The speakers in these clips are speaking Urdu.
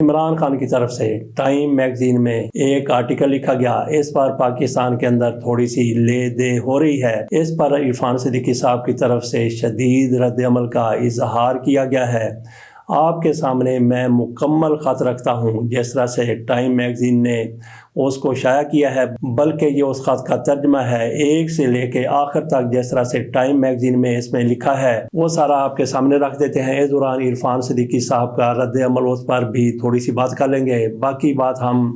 عمران خان کی طرف سے ٹائم میگزین میں ایک آرٹیکل لکھا گیا، اس پر پاکستان کے اندر تھوڑی سی لے دے ہو رہی ہے۔ اس پر عرفان صدیقی صاحب کی طرف سے شدید رد عمل کا اظہار کیا گیا ہے۔ آپ کے سامنے میں مکمل خط رکھتا ہوں جس طرح سے ٹائم میگزین نے اس کو شائع کیا ہے، بلکہ یہ اس خط کا ترجمہ ہے ایک سے لے کے آخر تک جس طرح سے ٹائم میگزین میں اس میں لکھا ہے وہ سارا آپ کے سامنے رکھ دیتے ہیں۔ اس دوران عرفان صدیقی صاحب کا رد عمل اس پر بھی تھوڑی سی بات کر لیں گے، باقی بات ہم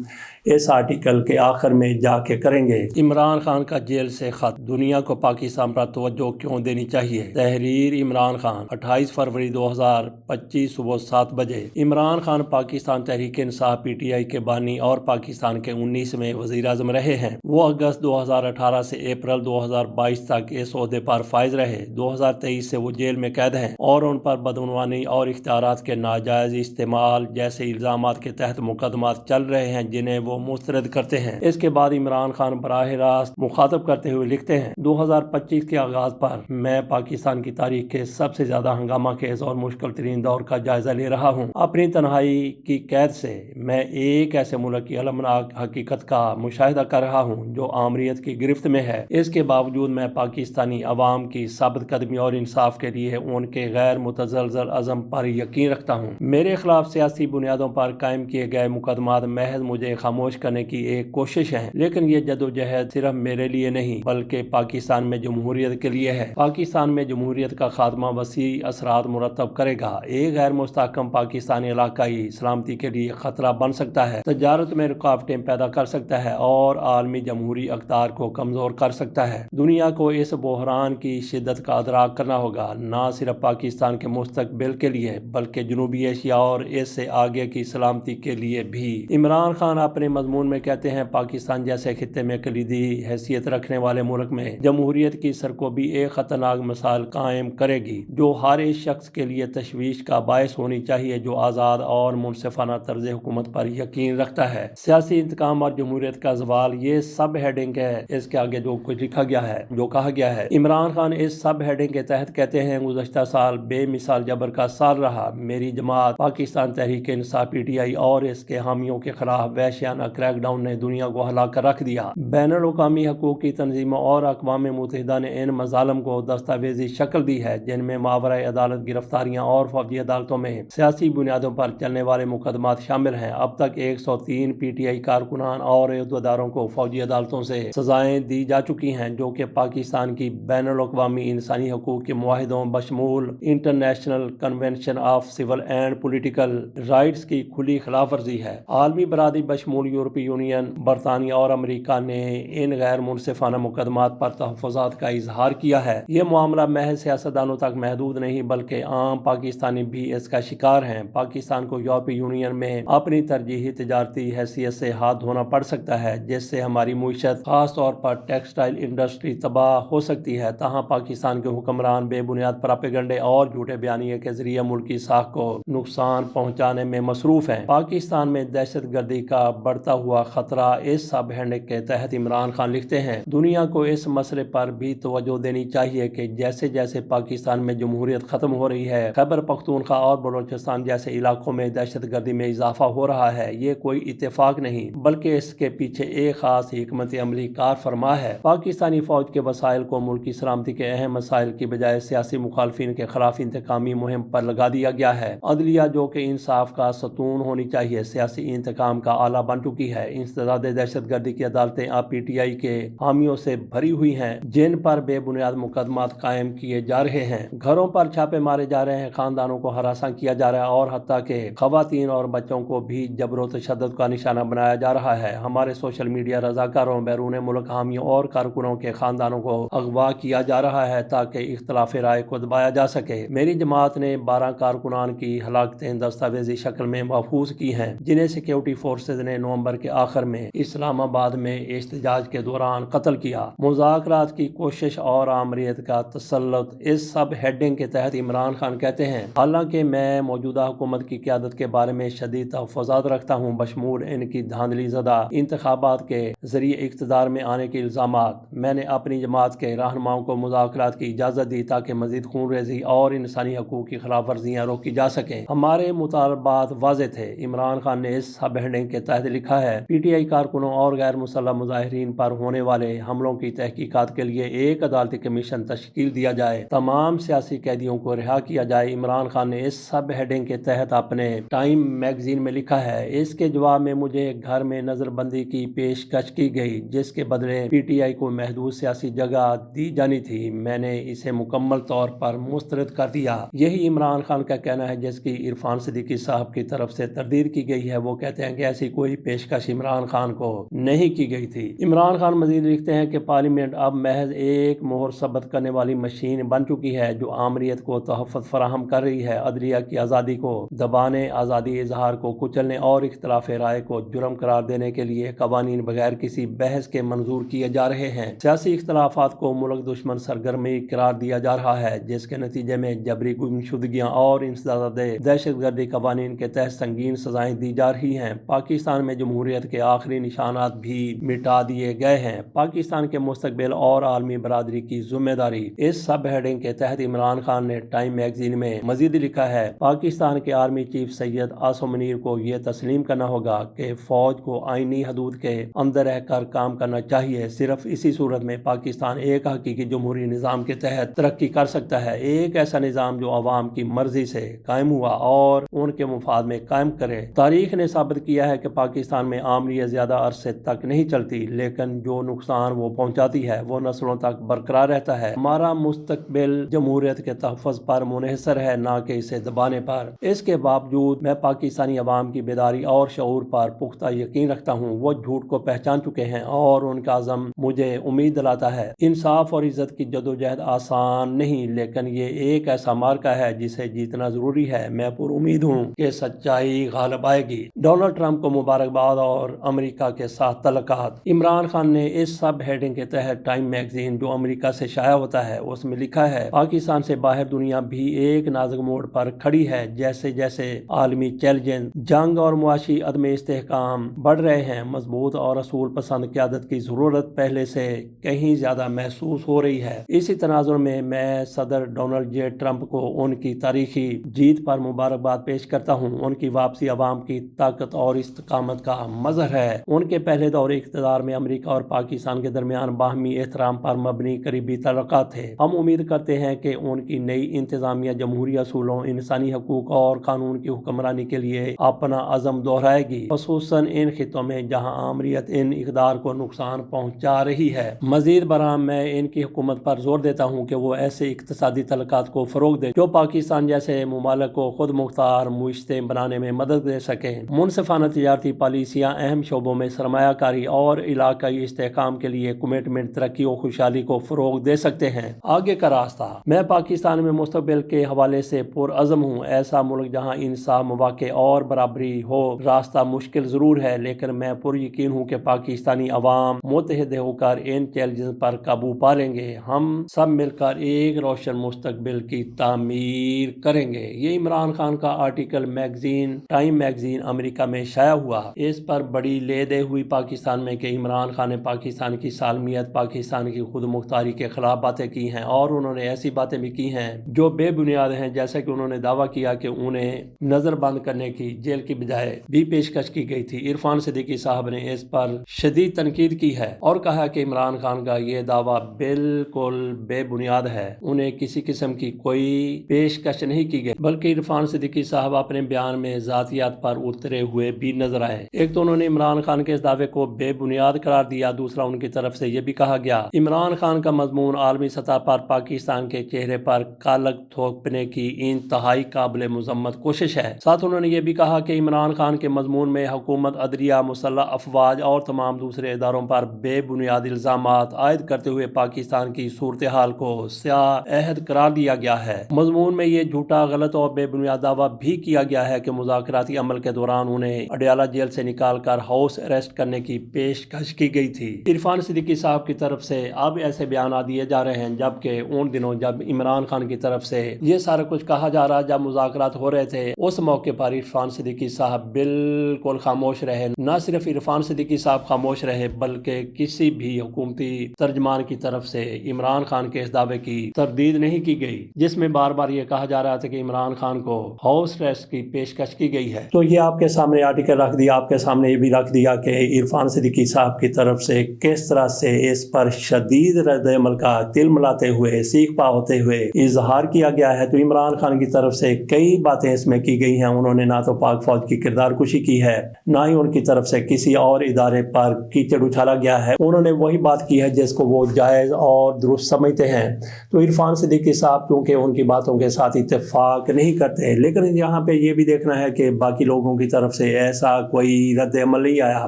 اس آرٹیکل کے آخر میں جا کے کریں گے۔ عمران خان کا جیل سے خط، دنیا کو پاکستان پر توجہ کیوں دینی چاہیے؟ تحریر عمران خان، 28 فروری 2025 صبح 7 بجے۔ Imran Khan Pakistan Tehreek Insaf P T I کے بانی اور پاکستان کے 19ویں وزیر اعظم رہے ہیں۔ وہ اگست 2018 سے اپریل 2022 تک اس عہدے پر فائز رہے۔ 2023 سے وہ جیل میں قید ہیں اور ان پر بدعنوانی اور اختیارات کے ناجائز استعمال جیسے الزامات کے تحت مقدمات چل رہے ہیں جنہیں وہ مسترد کرتے ہیں۔ اس کے بعد عمران خان براہ راست مخاطب کرتے ہوئے لکھتے ہیں، 2025 کے آغاز پر میں پاکستان کی تاریخ کے سب سے زیادہ ہنگامہ خیز اور مشکل ترین دور کا جائزہ لے رہا ہوں۔ اپنی تنہائی کی قید سے میں ایک ایسے ملک کی المناک حقیقت کا مشاہدہ کر رہا ہوں جو آمریت کی گرفت میں ہے۔ اس کے باوجود میں پاکستانی عوام کی ثابت قدمی اور انصاف کے لیے ان کے غیر متزلزل عزم پر یقین رکھتا ہوں۔ میرے خلاف سیاسی بنیادوں پر قائم کیے گئے مقدمات محض مجھے خاموش کرنے کی ایک کوشش ہے، لیکن یہ جدوجہد صرف میرے لیے نہیں بلکہ پاکستان میں جمہوریت کے لیے ہے۔ پاکستان میں جمہوریت کا خاتمہ وسیع اثرات مرتب کرے گا، ایک غیر مستحکم پاکستانی علاقائی سلامتی کے لیے خطرہ بن سکتا ہے، تجارت میں رکاوٹیں پیدا کر سکتا ہے اور عالمی جمہوری اقدار کو کمزور کر سکتا ہے۔ دنیا کو اس بحران کی شدت کا ادراک کرنا ہوگا، نہ صرف پاکستان کے مستقبل کے لیے بلکہ جنوبی ایشیا اور اس سے آگے کی سلامتی کے لیے بھی۔ عمران خان اپنے مضمون میں کہتے ہیں، پاکستان جیسے خطے میں کلیدی حیثیت رکھنے والے ملک میں جمہوریت کی سرکوبی ایک خطرناک مثال قائم کرے گی جو ہر اس شخص کے لیے تشویش کا باعث ہونی چاہیے جو آزاد اور منصفانہ طرز حکومت پر یقین رکھتا ہے۔ سیاسی انتقام اور جمہوریت کا زوال، یہ سب ہیڈنگ ہے اس کے آگے جو کچھ لکھا گیا ہے، جو کہا گیا ہے۔ عمران خان اس سب ہیڈنگ کے تحت کہتے ہیں، گزشتہ سال بے مثال جبر کا سال رہا۔ میری جماعت Pakistan Tehreek Insaf P T I اور اس کے حامیوں کے خلاف وحشیانہ کریک ڈاؤن نے دنیا کو ہلا کر رکھ دیا۔ بین الاقوامی حقوق کی تنظیموں اور اقوام متحدہ نے ان مظالم کو دستاویزی شکل دی ہے جن میں ماورائے عدالت گرفتاریاں اور فوجی عدالتوں میں سیاسی بنیادوں پر چلنے والے مقدمات شامل ہیں۔ اب تک 103 پی ٹی آئی کارکنان اور عہدیداروں کو فوجی عدالتوں سے سزائیں دی جا چکی ہیں جو کہ پاکستان کی بین الاقوامی انسانی حقوق کے معاہدوں بشمول international convention of civil and political rights کی کھلی خلاف ورزی ہے۔ عالمی برادری بشمول یورپی یونین، برطانیہ اور امریکہ نے ان غیر منصفانہ مقدمات پر تحفظات کا اظہار کیا ہے۔ یہ معاملہ محض سیاستدانوں تک محدود نہیں بلکہ عام پاکستانی بھی اس کا شکار ہیں۔ پاکستان کو یورپی یونین میں اپنی ترجیحی تجارتی حیثیت سے ہاتھ دھونا پڑ سکتا ہے جس سے ہماری معیشت خاص طور پر ٹیکسٹائل انڈسٹری تباہ ہو سکتی ہے، تاہم پاکستان کے حکمران بے بنیاد پراپیگنڈے اور جھوٹے بیانیے کے ذریعے ملکی ساکھ کو نقصان پہنچانے میں مصروف ہیں۔ پاکستان میں دہشت گردی کا بڑھتا ہوا خطرہ، اس سب ہیڈنگ کے تحت عمران خان لکھتے ہیں، دنیا کو اس مسئلے پر بھی توجہ دینی چاہیے کہ جیسے جیسے پاکستان میں جمہوریت ختم ہو رہی ہے، خیبر پختونخوا اور بلوچستان جیسے علاقوں میں دہشت گردی میں اضافہ ہو رہا ہے۔ یہ کوئی اتفاق نہیں بلکہ اس کے پیچھے ایک خاص حکمت عملی کار فرما ہے۔ پاکستانی فوج کے وسائل کو ملکی سلامتی کے اہم مسائل کی بجائے سیاسی مخالفین کے خلاف انتقامی مہم پر لگا دیا گیا ہے۔ عدلیہ جو کہ انصاف کا ستون ہونی چاہیے، سیاسی انتقام کا آلہ بن چکی ہے۔ انسداد دہشت گردی کی عدالتیں اب پی ٹی آئی کے حامیوں سے بھری ہوئی ہیں جن پر بے بنیاد مقدمات قائم کیے جا رہے ہیں، گھروں پر چھاپے مارے جا رہے ہیں، خاندانوں کو ہراساں کیا جا رہا ہے اور حتیٰ کہ خواتین اور بچوں کو بھی جبر و تشدد کا نشانہ بنایا جا رہا ہے۔ ہمارے سوشل میڈیا رضاکاروں، بیرون ملک حامیوں اور کارکنوں کے خاندانوں کو اغوا کیا جا رہا ہے تاکہ اختلاف رائے کو دبایا جا سکے۔ میری جماعت نے 12 کارکنان کی ہلاکتیں دستاویزی شکل میں محفوظ کی ہیں جنہیں سیکیورٹی فورسز نے نومبر کے آخر میں اسلام آباد میں احتجاج کے دوران قتل کیا۔ مذاکرات کی کوشش اور آمریت کا تسلط، اس سب ہیڈنگ کے تحت عمران خان کہتے ہیں، حالانکہ میں موجودہ حکومت کی قیادت کے بارے میں شدید تحفظات رکھتا ہوں بشمول ان کی دھاندلی زدہ زدہ انتخابات کے ذریعے اقتدار میں آنے کے الزامات۔ میں نے اپنی جماعت کے رہنماؤں کو مذاکرات کی اجازت دی تاکہ مزید خون ریزی اور انسانی حقوق کی خلاف ورزیاں روکی جا سکیں۔ ہمارے مطالبات واضح تھے۔ عمران خان نے اس سب ہیڈنگ کے تحت لکھا ہے: پی ٹی آئی کارکنوں اور غیر مسلح مظاہرین پر ہونے والے حملوں کی تحقیقات کے لیے ایک عدالتی کمیشن تشکیل دیا جائے، تمام سیاسی قیدیوں کو رہا کیا جائے۔ عمران خان نے اس سب ہیڈنگ کے تحت اپنے ٹائم میگزین میں لکھا ہے: اس کے جواب میں مجھے گھر میں نظر بندی کی پیشکش کی گئی جس کے بدلے پی ٹی آئی کو محدود سیاسی جگہ دی جانی تھی۔ میں نے اسے مکمل طور پر مسترد کر دیا۔ یہی عمران خان کا کہنا ہے جس کی عرفان صدیقی صاحب کی طرف سے تردید کی گئی ہے۔ وہ کہتے ہیں کہ ایسی کوئی پیشکش عمران خان کو نہیں کی گئی تھی۔ عمران خان مزید لکھتے ہیں کہ پارلیمنٹ اب محض ایک مہر ثبت کرنے والی مشین بن چکی ہے جو آمریت کو تحفظ فراہم کر رہی ہے، عدلیہ کی آزادی کو دبانے، آزادی اظہار کو کچلنے اور اختلاف رائے کو جرم قرار دینے کے لیے قوانین بغیر کسی بحث کے منظور کیے جا رہے ہیں۔ سیاسی اختلافات کو ملک دشمن سرگرمی قرار دیا جا رہا ہے جس کے نتیجے میں جبری گمشدگیاں اور انسداد دہشت گردی قوانین کے تحت سنگین سزائیں دی جا رہی ہیں۔ پاکستان میں جمہوریت کے آخری نشانات بھی مٹا دیے گئے ہیں۔ پاکستان کے مستقبل اور عالمی برادری کی ذمہ داری۔ اس سب ہیڈنگ کے تحت عمران خان نے ٹائم میگزین میں مزید لکھا ہے: پاکستان کے آرمی چیف سید عاصم منیر کو یہ تسلیم کرنا ہوگا کہ فوج کو آئینی حدود کے اندر رہ کر کام کرنا چاہیے۔ صرف اسی صورت میں پاکستان ایک حقیقی جمہوری نظام کے تحت ترقی کر سکتا ہے، ایک ایسا نظام جو عوام کی مرضی سے قائم ہوا اور ان کے مفاد میں قائم کرے۔ تاریخ نے ثابت کیا ہے کہ پاکستان میں عامریت زیادہ عرصے تک نہیں چلتی، لیکن جو نقصان وہ پہنچاتی ہے وہ نسلوں تک برقرار رہتا ہے۔ ہمارا مستقبل جمہوریت کے تحفظ پر منحصر ہے، نہ کہ اسے دبانے پر۔ اس کے باوجود میں پاکستانی عوام کی بیداری اور شعور پر پختہ یقین رکھتا ہوں۔ وہ جھوٹ کو پہچان چکے ہیں اور ان کا عزم مجھے امید دلاتا ہے۔ انصاف اور عزت کی جدوجہد آسان نہیں، لیکن یہ ایک ایسا معرکہ ہے جسے جیتنا ضروری ہے۔ میں پر امید ہوں کہ سچائی غالب آئے گی۔ ڈونلڈ ٹرمپ کو مبارکباد اور امریکہ کے ساتھ تعلقات۔ عمران خان نے اس سب ہیڈنگ کے تحت ٹائم میگزین جو امریکہ سے شائع ہوتا ہے اس میں لکھا ہے: پاکستان سے باہر دنیا بھی ایک نازک موڑ پر کھڑی ہے۔ جیسے جیسے عالمی چیلنج، جنگ اور معاشی عدم استحکام بڑھ رہے ہیں، مضبوط اور اصول پسند قیادت کی ضرورت پہلے سے کہیں زیادہ محسوس ہو رہی ہے۔ اسی تناظر میں صدر ڈونلڈ جے ٹرمپ کو ان کی تاریخی جیت پر مبارکباد پیش کرتا ہوں۔ ان کی واپسی عوام کی طاقت اور استقامت کا مظہر ہے۔ ان کے پہلے دور اقتدار میں امریکہ اور پاکستان کے درمیان باہمی احترام پر مبنی قریبی تعلقات تھے۔ ہم امید کرتے ہیں کہ ان کی نئی انتظامیہ جمہوری اصولوں، انسانی حقوق اور قانون کی حکمرانی کے لیے اپنا عزم دہرائے گی، خصوصاً ان خطوں میں جہاں آمریت ان اقدار کو نقصان پہنچا رہی ہے۔ مزید برآں میں ان کی حکومت پر زور دیتا ہوں کہ وہ ایسے اقتصادی تعلقات کو فروغ دے جو پاکستان جیسے ممالک کو خود مختار معیشتیں بنانے میں مدد دے سکیں۔ منصفانہ تجارتی پالیسیاں اہم شعبوں میں سرمایہ کاری اور علاقائی استحکام کے لیے کمٹمنٹ ترقی و خوشحالی کو فروغ دے سکتے ہیں۔ آگے کا راستہ۔ میں پاکستان میں مستقبل کے حوالے سے پرعزم ہوں۔ ایسا ملک جہاں انصاف، مواقع اور برابری ہو۔ راستہ مشکل ضرور ہے، لیکن میں پر یقین ہوں کہ پاکستانی عوام متحد ہو کر ان چیلنجز پر قابو پا لیں گے۔ ہم سب مل کر ایک روشن مستقبل کی تعمیر کریں گے۔ یہ عمران خان کا آرٹیکل میگزین ٹائم میگزین امریکہ میں شائع ہوا۔ اس پر بڑی لے دے ہوئی پاکستان میں کہ عمران خان نے پاکستان کی سالمیت، پاکستان کی خود مختاری کے خلاف باتیں کی ہیں اور انہوں نے ایسی باتیں بھی کی ہیں جو بے بنیاد ہیں، جیسا کہ انہوں نے دعویٰ کیا کہ انہیں نظر بند کرنے کی جیل کی بجائے بھی پیشکش کی گئی تھی۔ عرفان صدیقی صاحب نے اس پر شدید تنقید کی ہے اور کہا کہ عمران خان کا یہ دعویٰ بالکل بے بنیاد ہے، انہیں کسی قسم کی کوئی پیشکش نہیں کی گئی، بلکہ عرفان صدیقی صاحب اپنے بیان میں ذاتیات پر اترے ہوئے بھی نظر آئے۔ ایک تو انہوں نے عمران خان کے اس دعوے کو بے بنیاد قرار دیا، دوسرا ان کی طرف سے یہ بھی کہا گیا عمران خان کا مضمون عالمی سطح پر پاکستان کے چہرے پر کالک تھوپنے کی انتہائی قابل مذمت کوشش ہے۔ ساتھ انہوں نے یہ بھی کہا کہ عمران خان کے مضمون میں حکومت، عدلیہ، مسلح افواج اور تمام دوسرے اداروں پر بے بنیاد الزامات عائد کرتے ہوئے پاکستان کی صورتحال کو سیاہ عہد قرار دیا گیا ہے۔ مضمون میں یہ جھوٹا، غلط اور بے بنیاد دعویٰ بھی کیا گیا ہے کہ مذاکراتی عمل کے دوران انہیں اڈیالہ جیل سے نکال کر ہاؤس اریسٹ کرنے کی پیشکش کی گئی تھی۔ عرفان صدیقی صاحب کی طرف سے اب ایسے بیانات دیے جا رہے ہیں جبکہ ان دنوں جب عمران خان کی طرف سے یہ سارا کچھ کہا جا رہا، جب مذاکرات ہو رہے تھے، اس موقع پر عرفان صدیقی صاحب بالکل خاموش رہے، نہ صرف عرفان صدیقی صاحب خاموش رہے بلکہ کسی بھی حکومتی ترجمان کی طرف سے عمران خان کے اس دعوے کی تردید نہیں کی گئی جس میں بار بار یہ کہا جا رہا تھا کہ عمران خان کو ہاؤس ریسٹ کی پیشکش کی گئی ہے۔ تو یہ آپ کے سامنے آرٹیکل رکھ دیا، آپ کے سامنے یہ بھی رکھ دیا کہ عرفان صدیقی صاحب کی طرف سے کس طرح سے اس پر شدید رد عمل کا تل ملاتے ہوئے، سیکھ پا ہوتے ہوئے اظہار کیا گیا ہے۔ تو عمران خان کی طرف سے کئی باتیں اس میں کی گئی ہیں۔ انہوں نے نہ تو پاک فوج کی کردار کشی کی ہے، نہ ہی ان کی طرف سے کسی اور ادارے پر کیچڑ اچھالا گیا ہے۔ انہوں نے وہی بات کی ہے جس کو وہ جائز اور درست سمجھتے ہیں۔ تو عرفان صدیقی صاحب کیونکہ ان کی باتوں کے ساتھ اتفاق نہیں کرتے، لیکن یہاں پہ یہ بھی دیکھنا ہے کہ باقی لوگوں کی طرف سے ایسا کوئی رد عمل نہیں آیا۔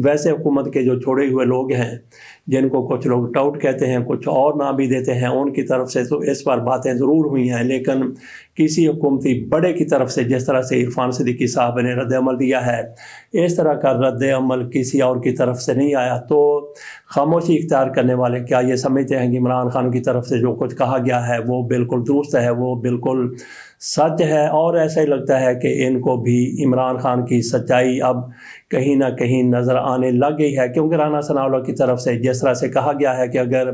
ویسے حکومت کے جو چھوڑے ہوئے لوگ ہیں، جن کو کچھ لوگ ٹاؤٹ کہتے ہیں، کچھ اور نام بھی دیتے ہیں، ان کی طرف سے تو اس پر باتیں ضرور ہوئی ہیں، لیکن کسی حکومتی بڑے کی طرف سے جس طرح سے عرفان صدیقی صاحب نے رد عمل دیا ہے، اس طرح کا رد عمل کسی اور کی طرف سے نہیں آیا۔ تو خاموشی اختیار کرنے والے کیا یہ سمجھتے ہیں کہ عمران خان کی طرف سے جو کچھ کہا گیا ہے وہ بالکل درست ہے، وہ بالکل سچ ہے؟ اور ایسا ہی لگتا ہے کہ ان کو بھی عمران خان کی سچائی اب کہیں نہ کہیں نظر آنے لگ گئی ہے، کیونکہ رانا ثناءاللہ کی طرف سے جس طرح سے کہا گیا ہے کہ اگر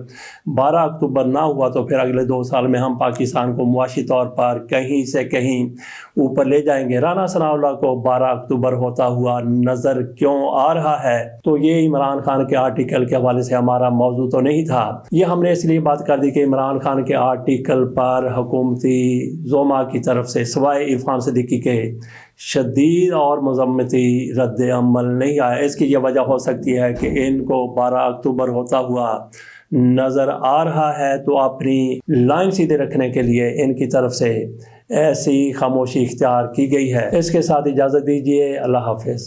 12 اکتوبر نہ ہوا تو پھر اگلے 2 سال میں ہم پاکستان کو معاشی طور پر کہیں سے کہیں اوپر لے جائیں گے۔ رانا ثناءاللہ کو 12 اکتوبر ہوتا ہوا نظر کیوں آ رہا ہے؟ تو یہ عمران خان کے آرٹیکل کے حوالے سے ہمارا موضوع تو نہیں تھا، یہ ہم نے اس لیے بات کر دی کہ عمران خان کے آرٹیکل پر حکومتی زعماء کی طرف سے سوائے عرفان صدیقی کے شدید اور مذمتی رد عمل نہیں آیا۔ اس کی یہ وجہ ہو سکتی ہے کہ ان کو 12 اکتوبر ہوتا ہوا نظر آ رہا ہے، تو اپنی لائن سیدھے رکھنے کے لیے ان کی طرف سے ایسی خاموشی اختیار کی گئی ہے۔ اس کے ساتھ اجازت دیجیے، اللہ حافظ۔